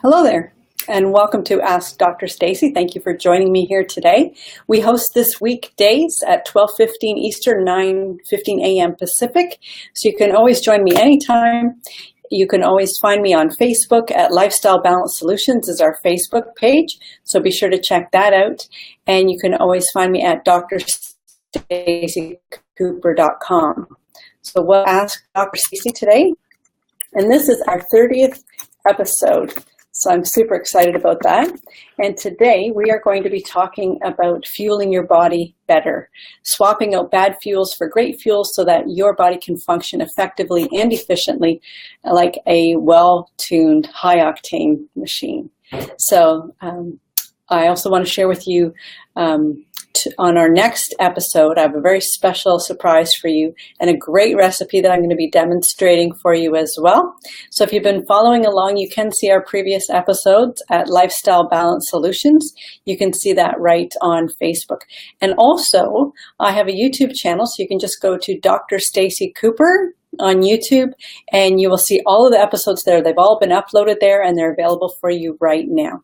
Hello there, and welcome to Ask Dr. Stacey. Thank you for joining me here today. We host this weekdays at 12:15 Eastern, 9:15 a.m. Pacific, so you can always join me anytime. You can always find me on Facebook at Lifestyle Balance Solutions is our Facebook page, so be sure to check that out. And you can always find me at drstaceycooper.com. So we'll ask Dr. Stacey today, and this is our 30th episode. So I'm super excited about that. And today we are going to be talking about fueling your body better, swapping out bad fuels for great fuels so that your body can function effectively and efficiently like a well-tuned, high-octane machine. So I also want to share with you on our next episode, I have a very special surprise for you and a great recipe that I'm going to be demonstrating for you as well. So if you've been following along, you can see our previous episodes at Lifestyle Balance Solutions. You can see that right on Facebook. And also, I have a YouTube channel, so you can just go to Dr. Stacey Cooper on YouTube, and you will see all of the episodes there. They've all been uploaded there, and they're available for you right now.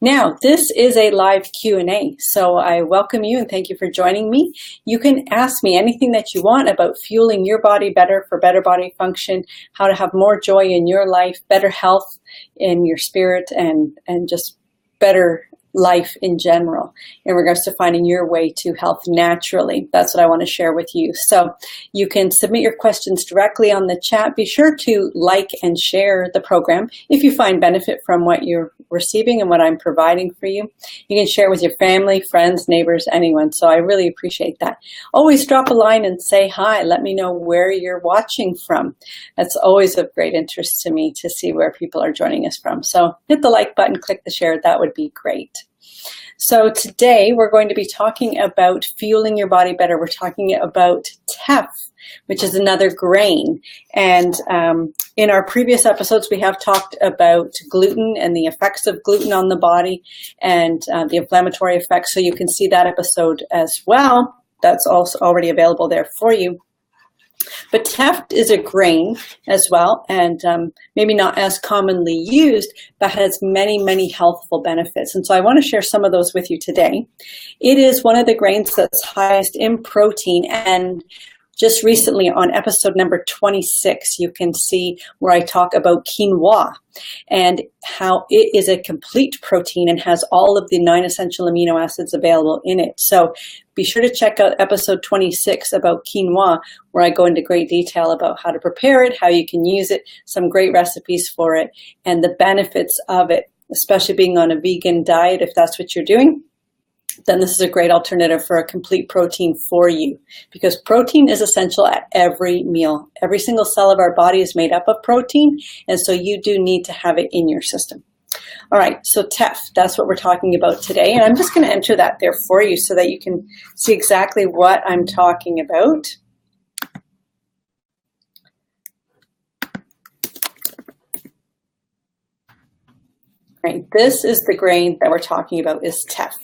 Now, this is a live Q&A, so I welcome you and thank you for joining me. You can ask me anything that you want about fueling your body better for better body function, how to have more joy in your life, better health in your spirit, and just better life in general in regards to finding your way to health naturally. That's what I want to share with you. So you can submit your questions directly on the chat. Be sure to like and share the program if you find benefit from what you're receiving and what I'm providing for you. You can share with your family, friends, neighbors, anyone. So I really appreciate that. Always drop a line and say hi. Let me know where you're watching from. That's always of great interest to me to see where people are joining us from. So hit the like button, click the share. That would be great. So today we're going to be talking about fueling your body better. We're talking about Teff, which is another grain. And in our previous episodes, we have talked about gluten and the effects of gluten on the body and the inflammatory effects. So you can see that episode as well. That's also already available there for you. But Teff is a grain as well, and maybe not as commonly used, but has many, many healthful benefits. And so I want to share some of those with you today. It is one of the grains that's highest in protein, and just recently on episode number 26, you can see where I talk about quinoa and how it is a complete protein and has all of the 9 essential amino acids available in it. So be sure to check out episode 26 about quinoa, where I go into great detail about how to prepare it, how you can use it, some great recipes for it, and the benefits of it, especially being on a vegan diet if that's what you're doing. Then this is a great alternative for a complete protein for you, because protein is essential at every meal. Every single cell of our body is made up of protein, and so you do need to have it in your system. All right, so Teff, that's what we're talking about today, and I'm just going to enter that there for you so that you can see exactly what I'm talking about. Right, this is the grain that we're talking about, is Teff.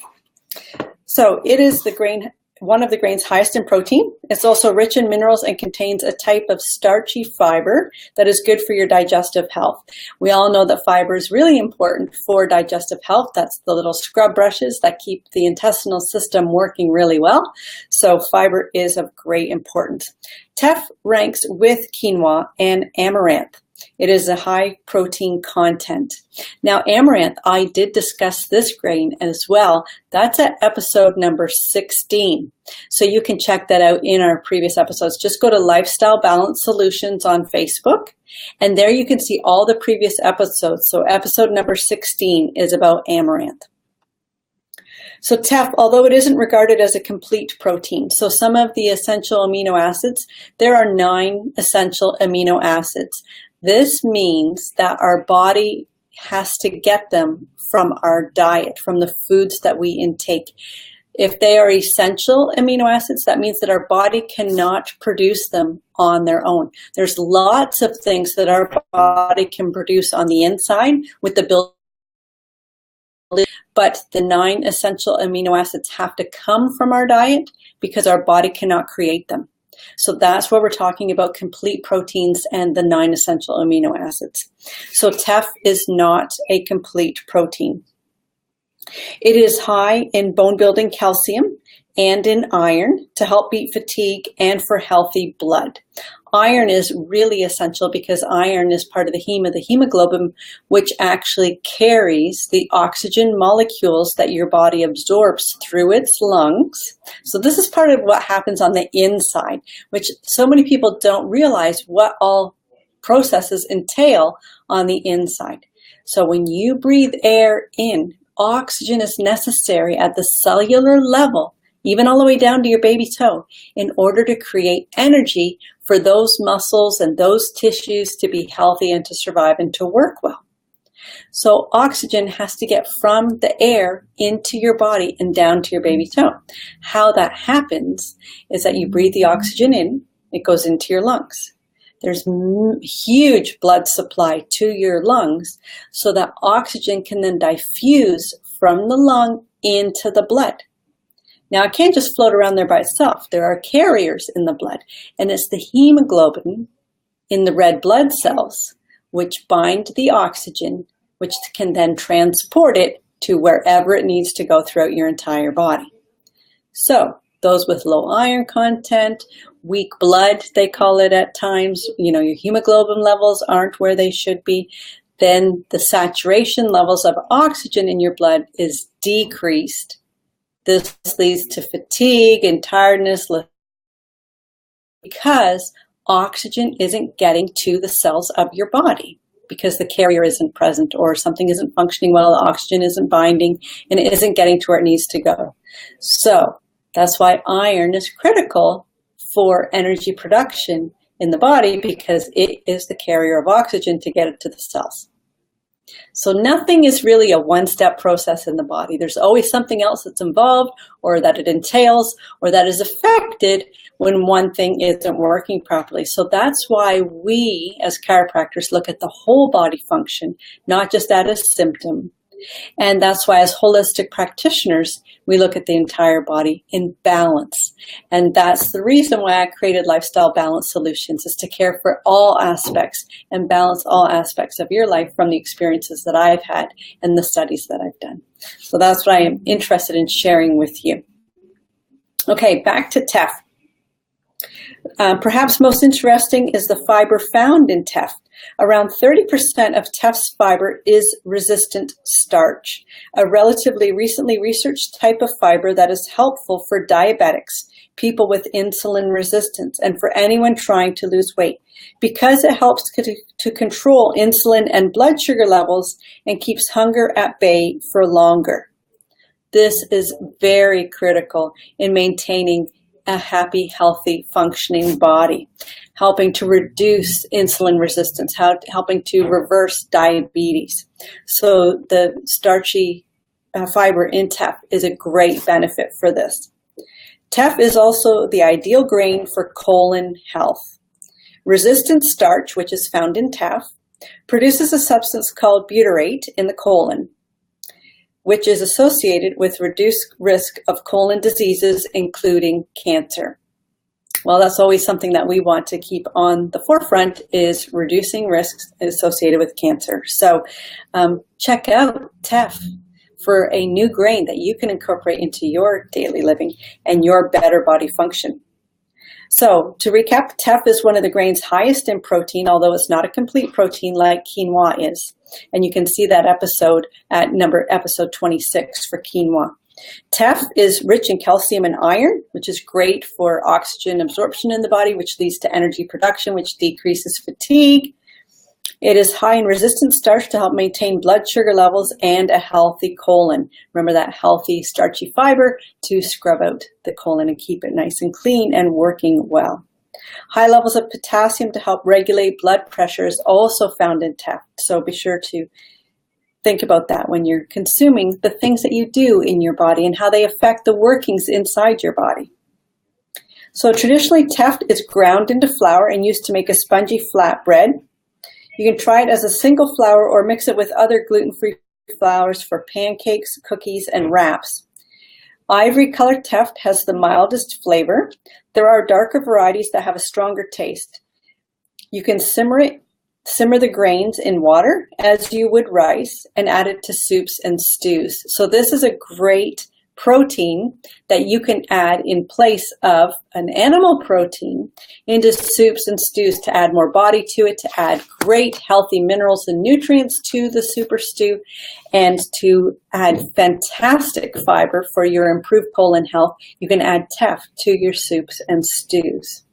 So it is the grain, one of the grains highest in protein. It's also rich in minerals and contains a type of starchy fiber that is good for your digestive health. We all know that fiber is really important for digestive health. That's the little scrub brushes that keep the intestinal system working really well. So fiber is of great importance. Teff ranks with quinoa and amaranth. It is a high protein content. Now, amaranth, I did discuss this grain as well. That's at episode number 16. So you can check that out in our previous episodes. Just go to Lifestyle Balance Solutions on Facebook, and there you can see all the previous episodes. So episode number 16 is about amaranth. So Teff, although it isn't regarded as a complete protein, so some of the essential amino acids, there are 9 essential amino acids. This means that our body has to get them from our diet, from the foods that we intake. If they are essential amino acids, that means that our body cannot produce them on their own. There's lots of things that our body can produce on the inside with the building, but the 9 essential amino acids have to come from our diet because our body cannot create them. So that's where we're talking about complete proteins and the 9 essential amino acids. So Teff is not a complete protein. It is high in bone-building calcium and in iron to help beat fatigue and for healthy blood. Iron is really essential because iron is part of the hemoglobin, which actually carries the oxygen molecules that your body absorbs through its lungs. So this is part of what happens on the inside, which so many people don't realize what all processes entail on the inside. So when you breathe air in, oxygen is necessary at the cellular level, even all the way down to your baby toe, in order to create energy for those muscles and those tissues to be healthy and to survive and to work well. So oxygen has to get from the air into your body and down to your baby toe. How that happens is that you breathe the oxygen in, it goes into your lungs. There's huge blood supply to your lungs so that oxygen can then diffuse from the lung into the blood. Now, it can't just float around there by itself. There are carriers in the blood, and it's the hemoglobin in the red blood cells which bind the oxygen, which can then transport it to wherever it needs to go throughout your entire body. So those with low iron content, weak blood, they call it at times, your hemoglobin levels aren't where they should be, then the saturation levels of oxygen in your blood is decreased. This leads to fatigue and tiredness because oxygen isn't getting to the cells of your body because the carrier isn't present or something isn't functioning well, the oxygen isn't binding, and it isn't getting to where it needs to go. So that's why iron is critical for energy production in the body because it is the carrier of oxygen to get it to the cells. So nothing is really a one-step process in the body. There's always something else that's involved or that it entails or that is affected when one thing isn't working properly. So that's why we as chiropractors look at the whole body function, not just at a symptom. And that's why as holistic practitioners, we look at the entire body in balance. And that's the reason why I created Lifestyle Balance Solutions, is to care for all aspects and balance all aspects of your life from the experiences that I've had and the studies that I've done. So that's what I am interested in sharing with you. Okay, back to Teff. Perhaps most interesting is the fiber found in Teff. Around 30% of Teff's fiber is resistant starch, a relatively recently researched type of fiber that is helpful for diabetics, people with insulin resistance, and for anyone trying to lose weight, because it helps to control insulin and blood sugar levels and keeps hunger at bay for longer. This is very critical in maintaining a happy, healthy, functioning body, helping to reduce insulin resistance, helping to reverse diabetes. So the starchy fiber in Teff is a great benefit for this. Teff is also the ideal grain for colon health. Resistant starch, which is found in Teff, produces a substance called butyrate in the colon, which is associated with reduced risk of colon diseases, including cancer. Well, that's always something that we want to keep on the forefront, is reducing risks associated with cancer. So check out Teff for a new grain that you can incorporate into your daily living and your better body function. So to recap, Teff is one of the grains highest in protein, although it's not a complete protein like quinoa is. And you can see that episode at episode 26 for quinoa. Teff is rich in calcium and iron, which is great for oxygen absorption in the body, which leads to energy production, which decreases fatigue. It is high in resistant starch to help maintain blood sugar levels and a healthy colon. Remember that healthy starchy fiber to scrub out the colon and keep it nice and clean and working well. High levels of potassium to help regulate blood pressure is also found in Teff. So be sure to think about that when you're consuming the things that you do in your body and how they affect the workings inside your body. So traditionally, Teff is ground into flour and used to make a spongy flat bread. You can try it as a single flour or mix it with other gluten-free flours for pancakes, cookies, and wraps. Ivory colored Teff has the mildest flavor. There are darker varieties that have a stronger taste. You can simmer the grains in water as you would rice and add it to soups and stews. So this is a great protein that you can add in place of an animal protein into soups and stews to add more body to it, to add great healthy minerals and nutrients to the super stew, and to add fantastic fiber for your improved colon health. You can add Teff to your soups and stews.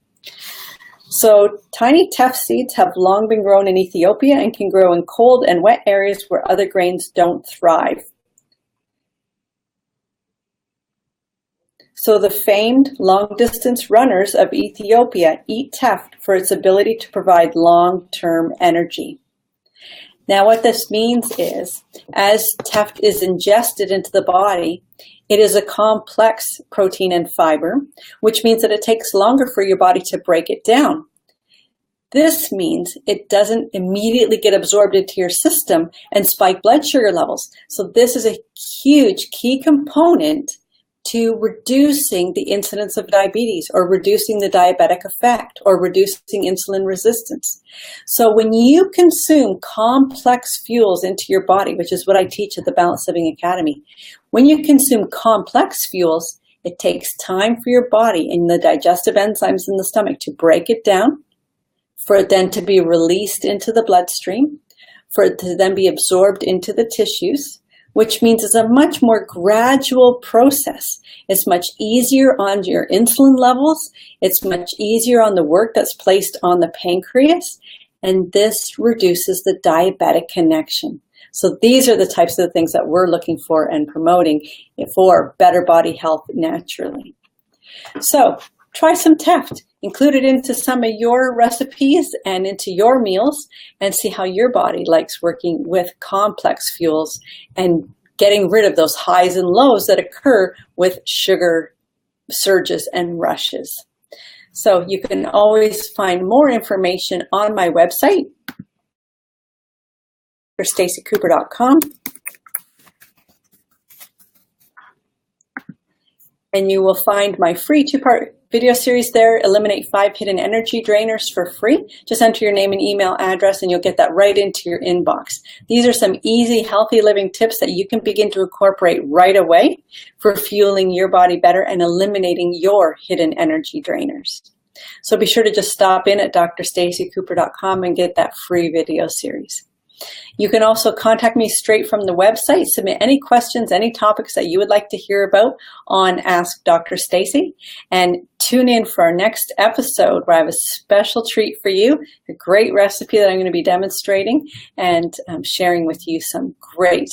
So tiny Teff seeds have long been grown in Ethiopia and can grow in cold and wet areas where other grains don't thrive. So the famed long-distance runners of Ethiopia eat Teff for its ability to provide long-term energy. Now what this means is, as Teff is ingested into the body, it is a complex protein and fiber, which means that it takes longer for your body to break it down. This means it doesn't immediately get absorbed into your system and spike blood sugar levels. So this is a huge key component to reducing the incidence of diabetes, or reducing the diabetic effect, or reducing insulin resistance. So when you consume complex fuels into your body, which is what I teach at the Balanced Living Academy, when you consume complex fuels, it takes time for your body and the digestive enzymes in the stomach to break it down, for it then to be released into the bloodstream, for it to then be absorbed into the tissues, which means it's a much more gradual process. It's much easier on your insulin levels. It's much easier on the work that's placed on the pancreas. And this reduces the diabetic connection. So these are the types of things that we're looking for and promoting for better body health naturally. So try some Teff. Include it into some of your recipes and into your meals, and see how your body likes working with complex fuels and getting rid of those highs and lows that occur with sugar surges and rushes. So you can always find more information on my website, staceycooper.com. And you will find my free 2-part video series there, Eliminate 5 Hidden Energy Drainers, for free. Just enter your name and email address and you'll get that right into your inbox. These are some easy, healthy living tips that you can begin to incorporate right away for fueling your body better and eliminating your hidden energy drainers. So be sure to just stop in at drstaceycooper.com and get that free video series. You can also contact me straight from the website, submit any questions, any topics that you would like to hear about on Ask Dr. Stacey, and tune in for our next episode where I have a special treat for you, a great recipe that I'm going to be demonstrating and sharing with you some great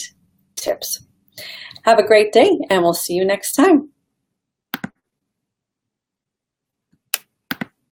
tips. Have a great day, and we'll see you next time.